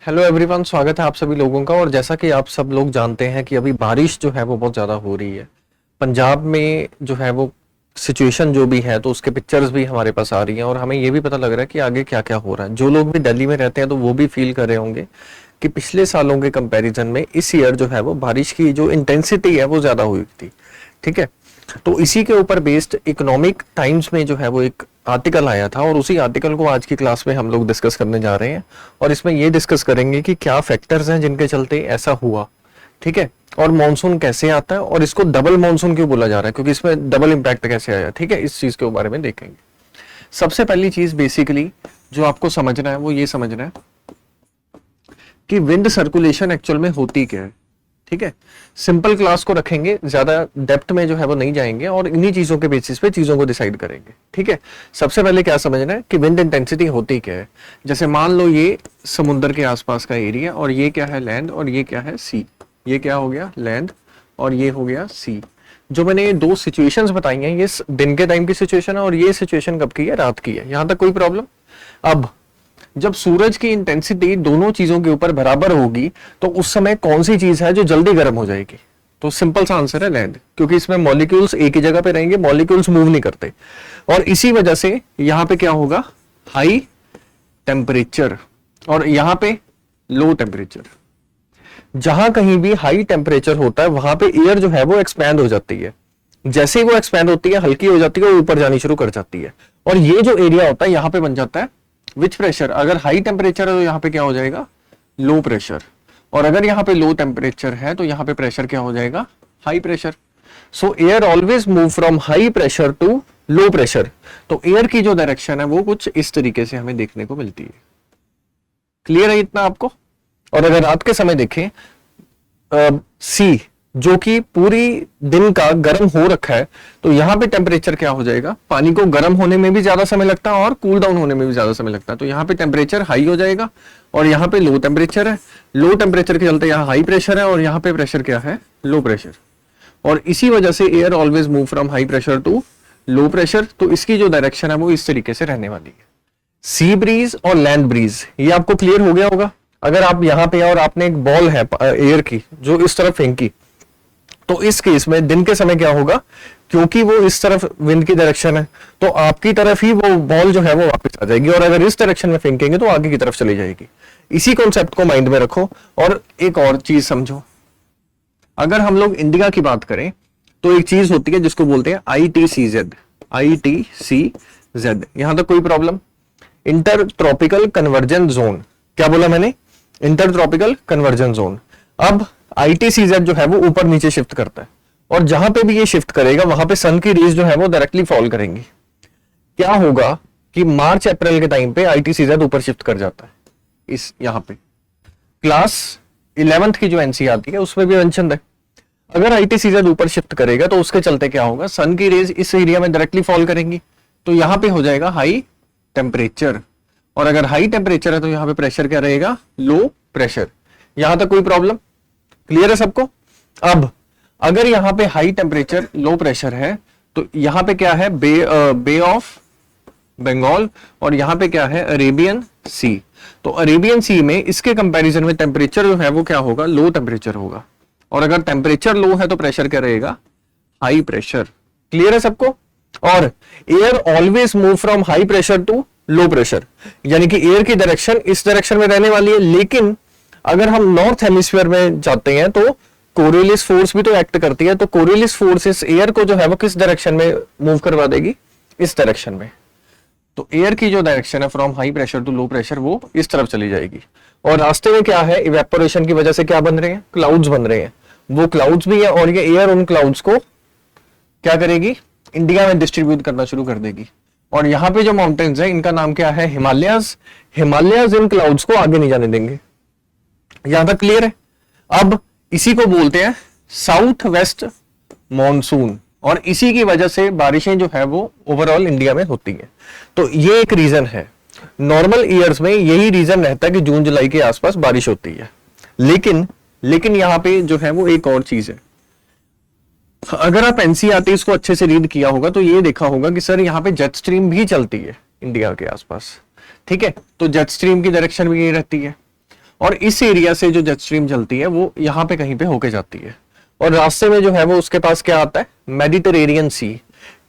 Hello everyone, स्वागत है आप सभी लोगों का। और जैसा कि आप सब लोग जानते हैं कि अभी बारिश जो है वो बहुत ज़्यादा हो रही है पंजाब में। जो है वो सिचुएशन जो भी है तो उसके पिक्चर्स भी हमारे पास आ रही हैं और हमें ये भी पता लग रहा है कि आगे क्या क्या हो रहा है। जो लोग भी दिल्ली में रहते हैं तो वो भी फील कर रहे होंगे कि पिछले सालों के कंपैरिजन में इस ईयर जो है वो बारिश की जो इंटेंसिटी है वो ज़्यादा हुई थी। ठीक है, तो इसी के ऊपर बेस्ड इकोनॉमिक टाइम्स में जो है वो एक आर्टिकल आया था और उसी आर्टिकल को आज की क्लास में हम लोग डिस्कस करने जा रहे हैं। और इसमें ये डिस्कस करेंगे कि क्या फैक्टर्स हैं जिनके चलते ऐसा हुआ। ठीक है, और मॉनसून कैसे आता है और इसको डबल मॉनसून क्यों बोला जा रहा है, क्योंकि इसमें डबल इम्पैक्ट कैसे आया। ठीक है, इस चीज के बारे में देखेंगे। सबसे पहली चीज बेसिकली जो आपको समझना है वो ये समझना है कि विंड सर्कुलेशन एक्चुअल में होती क्या है। ठीक है, सिंपल क्लास को रखेंगे, ज्यादा डेप्थ में जो है वो नहीं जाएंगे और इन्हीं चीजों के बेसिस पे चीजों को डिसाइड करेंगे। ठीक है, सबसे पहले क्या समझना है कि विंड इंटेंसिटी होती क्या है। जैसे मान लो ये समुद्र के आसपास का एरिया और ये क्या है लैंड और ये क्या है सी। ये क्या हो गया लैंड और ये हो गया सी। जो मैंने ये दो सिचुएशंस बताई हैं ये दिन के टाइम की सिचुएशन है और ये सिचुएशन कब की है, रात की है। यहां तक कोई प्रॉब्लम। अब जब सूरज की इंटेंसिटी दोनों चीजों के ऊपर बराबर होगी तो उस समय कौन सी चीज है जो जल्दी गर्म हो जाएगी, तो सिंपल सा आंसर है लैंड, क्योंकि इसमें मॉलिक्यूल्स एक ही जगह पे रहेंगे, मॉलिक्यूल्स मूव नहीं करते। और इसी वजह से यहां पे क्या होगा, हाई टेम्परेचर और यहां पे लो टेम्परेचर। जहां कहीं भी हाई टेम्परेचर होता है वहां पे एयर जो है वो एक्सपैंड हो जाती है। जैसे ही वो एक्सपैंड होती है, हल्की हो जाती है, वो ऊपर जानी शुरू कर जाती है। और ये जो एरिया होता है यहां पे बन जाता है विच प्रेशर। अगर हाई टेम्परेचर है तो यहाँ पे क्या हो जाएगा, लो प्रेशर। और अगर यहाँ पे लो टेम्परेचर है तो यहाँ पे प्रेशर क्या हो जाएगा, high pressure. So air always move from high pressure to low pressure. तो एयर की जो डायरेक्शन है वो कुछ इस तरीके से हमें देखने को मिलती है। क्लियर है इतना आपको। और अगर रात के समय देखें सी जो कि पूरी दिन का गर्म हो रखा है तो यहां पे टेम्परेचर क्या हो जाएगा, पानी को गर्म होने में भी ज्यादा समय लगता है और कूल डाउन होने में भी ज्यादा समय लगता है। तो यहाँ पे टेम्परेचर हाई हो जाएगा और यहाँ पे लो टेम्परेचर है। लो टेम्परेचर के चलते यहाँ हाई प्रेशर है और यहाँ पे प्रेशर क्या है, लो प्रेशर। और इसी वजह से air always move from high pressure to low pressure. तो इसकी जो डायरेक्शन है वो इस तरीके से रहने वाली है। सी ब्रीज और लैंड ब्रीज, ये आपको क्लियर हो गया होगा। अगर आप यहाँ पे और आपने एक बॉल है एयर की जो इस तरफ फेंकी तो इस केस में दिन के समय क्या होगा, क्योंकि वो इस तरफ विंड की डायरेक्शन है तो आपकी तरफ ही वो बॉल जो है वो वापस आ जाएगी। और अगर इस डायरेक्शन में फेंकेंगे तो आगे की तरफ चली जाएगी। इसी कॉन्सेप्ट को माइंड में रखो। और एक और चीज समझो, अगर हम लोग इंडिया की बात करें तो एक चीज होती है जिसको बोलते हैं ITCZ। ITCZ, यहां तक कोई problem. Inter tropical conversion zone, क्या बोला मैंने, इंटर ट्रॉपिकल कन्वर्जन जोन। अब ITCZ जो है वो ऊपर नीचे शिफ्ट करता है और जहां पे भी ये शिफ्ट करेगा वहां पे सन की रेज जो है वो डायरेक्टली फॉल करेंगी। क्या होगा कि मार्च अप्रैल के टाइम पे ITCZ ऊपर शिफ्ट कर जाता है। इस यहां पे क्लास 11th की जो NCERT है उसमें भी मेंशन है। अगर ITCZ ऊपर शिफ्ट करेगा तो उसके चलते क्या होगा, सन की रेज इस एरिया में डायरेक्टली फॉल करेंगी तो यहां पे हो जाएगा हाई टेम्परेचर। और अगर हाई टेम्परेचर है तो यहां पे प्रेशर क्या रहेगा, लो प्रेशर। यहां तक कोई प्रॉब्लम, क्लियर है सबको। अब अगर यहां पे हाई टेम्परेचर लो प्रेशर है तो यहां पे क्या है, बे ऑफ बंगाल और यहां पे क्या है, अरेबियन सी। तो अरेबियन सी में इसके कंपैरिजन में टेम्परेचर जो है वो क्या होगा, लो टेम्परेचर होगा। और अगर टेम्परेचर लो है तो प्रेशर क्या रहेगा, हाई प्रेशर। क्लियर है सबको। और air always move from high pressure to low pressure, यानी कि एयर की डायरेक्शन इस डायरेक्शन में रहने वाली है। लेकिन अगर हम नॉर्थ हेमिस्फीयर में जाते हैं तो कोरियोलिस फोर्स भी तो एक्ट करती है। तो कोरियोलिस फोर्स इस एयर को जो है वो किस डायरेक्शन में मूव करवा देगी, इस डायरेक्शन में। तो एयर की जो डायरेक्शन है from high pressure to low pressure वो इस तरफ चली जाएगी। और रास्ते में क्या है, इवेपोरेशन की वजह से क्या बन रहे हैं, क्लाउड्स बन रहे हैं। वो क्लाउड्स भी है और ये एयर उन क्लाउड्स को क्या करेगी, इंडिया में डिस्ट्रीब्यूट करना शुरू कर देगी। और यहाँ पे जो माउंटेन्स है इनका नाम क्या है, हिमालयाज। हिमालयाज इन क्लाउड्स को आगे नहीं जाने देंगे। यहां तक क्लियर है। अब इसी को बोलते हैं साउथ वेस्ट मॉनसून और इसी की वजह से बारिशें जो है वो ओवरऑल इंडिया में होती है। तो ये एक रीजन है। नॉर्मल ईयर्स में यही रीजन रहता है कि जून जुलाई के आसपास बारिश होती है। लेकिन यहां पे जो है वो एक और चीज है। अगर आप NCERT इसको अच्छे से रीड किया होगा तो ये देखा होगा कि सर यहाँ पे जेट स्ट्रीम भी चलती है इंडिया के आसपास। ठीक है, तो जेट स्ट्रीम की डायरेक्शन भी ये रहती है। और इस एरिया से जो जेट स्ट्रीम चलती है वो यहाँ पे कहीं पे होके जाती है, और रास्ते में जो है वो उसके पास क्या आता है, मेडिटेरेनियन सी।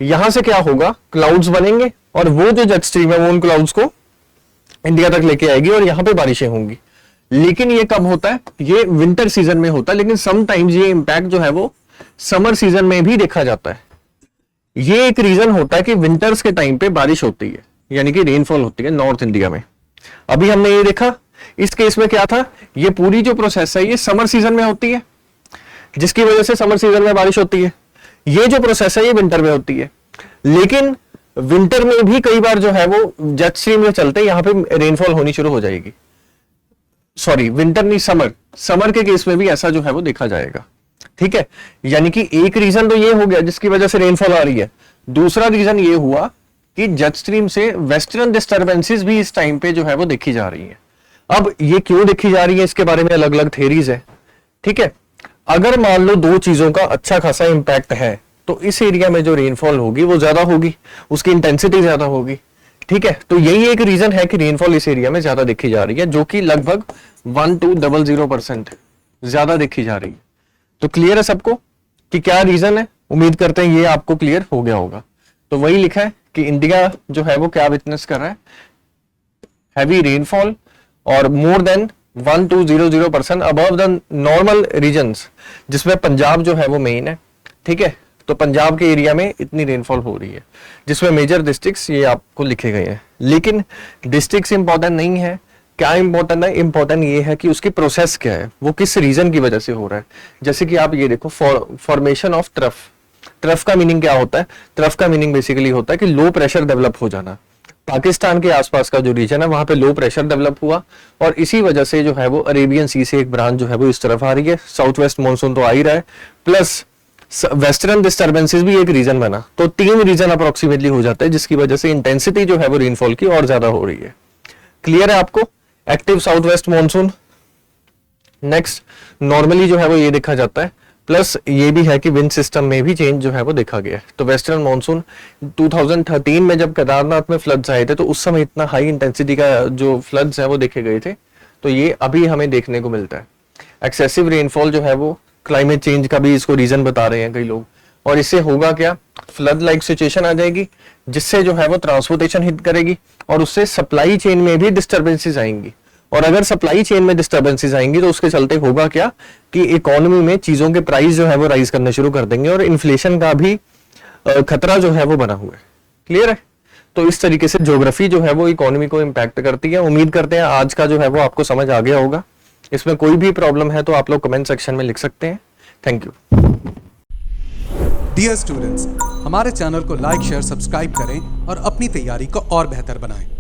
यहां से क्या होगा, क्लाउड्स बनेंगे और वो जो जेट स्ट्रीम है वो उन क्लाउड्स को इंडिया तक लेके आएगी और यहाँ पे बारिशें होंगी। लेकिन ये कब होता है, ये विंटर सीजन में होता है, लेकिन समटाइम्स ये इंपैक्ट जो है वो समर सीजन में भी देखा जाता है। ये एक रीजन होता है कि विंटर्स के टाइम पे बारिश होती है, यानी कि रेनफॉल होती है नॉर्थ इंडिया में। अभी हमने ये देखा, इस केस में क्या था, ये पूरी जो प्रोसेस है ये समर सीजन में होती है, जिसकी वजह से समर सीजन में बारिश होती है। ये जो प्रोसेस है ये विंटर में होती है, लेकिन विंटर में भी कई बार जो है वो जेट स्ट्रीम में चलते यहाँ पे रेनफॉल होनी शुरू हो जाएगी। सॉरी, विंटर नहीं, समर के केस में भी ऐसा जो है वो देखा जाएगा। ठीक है, यानी कि एक रीजन तो ये हो गया जिसकी वजह से रेनफॉल आ रही है। दूसरा रीजन ये हुआ कि जेट स्ट्रीम से वेस्टर्न डिस्टर्बेंसेस भी इस टाइम पे जो है वो देखी जा रही है। अब ये क्यों देखी जा रही है, इसके बारे में अलग अलग थेरीज है। ठीक है, अगर मान लो दो चीजों का अच्छा खासा इंपैक्ट है तो इस एरिया में जो रेनफॉल होगी वो ज्यादा होगी, उसकी इंटेंसिटी ज्यादा होगी। ठीक है, तो यही एक रीजन है कि रेनफॉल इस एरिया में ज्यादा देखी जा रही है, जो कि लगभग 1200% ज्यादा देखी जा रही है। तो क्लियर है सबको कि क्या रीजन है? उम्मीद करते हैं ये आपको क्लियर हो गया होगा। तो वही लिखा है कि इंडिया जो है वो क्या विटनेस कर रहा है, हैवी रेनफॉल और more than 1200% above the normal regions, जिसमें पंजाब जो है वो मेन है। ठीक है, तो पंजाब के एरिया में इतनी रेनफॉल हो रही है, जिसमें मेजर डिस्ट्रिक्ट्स ये आपको लिखे गए हैं। लेकिन डिस्ट्रिक्ट्स इंपॉर्टेंट नहीं है, क्या इंपॉर्टेंट है, इंपॉर्टेंट ये है कि उसकी प्रोसेस क्या है, वो किस रीजन की वजह से हो रहा है। जैसे कि आप ये देखो, फॉर्मेशन ऑफ ट्रफ। ट्रफ का मीनिंग क्या होता है? ट्रफ का मीनिंग बेसिकली होता है कि लो प्रेशर डेवलप हो जाना। पाकिस्तान के आसपास का जो रीजन है वहां पे लो प्रेशर डेवलप हुआ और इसी वजह से जो है वो अरेबियन सी से एक ब्रांच जो है वो इस तरफ आ रही है। साउथ वेस्ट मानसून तो आ ही रहा है, प्लस वेस्टर्न डिस्टर्बेंसेस भी एक रीजन बना, तो तीन रीजन अप्रोक्सीमेटली हो जाता है, जिसकी वजह से इंटेंसिटी जो है वो रेनफॉल की और ज्यादा हो रही है। क्लियर है आपको? Active south west monsoon. Next, normally जो है वो ये देखा जाता है, प्लस ये भी है कि विंड सिस्टम में भी चेंज जो है वो देखा गया है। तो वेस्टर्न मानसून 2013 में जब केदारनाथ में फ्लड्स आए थे तो उस समय इतना हाई इंटेंसिटी का जो फ्लड्स है वो देखे गए थे, तो ये अभी हमें देखने को मिलता है। एक्सेसिव रेनफॉल जो है वो क्लाइमेट चेंज का भी इसको रीजन बता रहे हैं कई लोग, और इससे होगा क्या, फ्लड लाइक सिचुएशन आ जाएगी, जिससे जो है वो ट्रांसपोर्टेशन हिट करेगी और उससे सप्लाई चेन में भी डिस्टर्बेंसेस आएंगी। और अगर सप्लाई चेन में डिस्टर्बेंसेस आएंगी तो उसके चलते होगा क्या कि इकोनॉमी में चीजों के प्राइस जो है वो राइज करने शुरू कर देंगे और इन्फ्लेशन का भी खतरा जो है वो बना हुआ है। क्लियर है? तो इस तरीके से ज्योग्राफी जो है वो इकोनॉमी को इम्पैक्ट करती है। उम्मीद करते हैं आज का जो है वो आपको समझ आ गया होगा। इसमें कोई भी प्रॉब्लम है तो आप लोग कमेंट सेक्शन में लिख सकते हैं। Thank you. डियर स्टूडेंट्स, हमारे चैनल को लाइक, शेयर, सब्सक्राइब करें और अपनी तैयारी को और बेहतर बनाएं।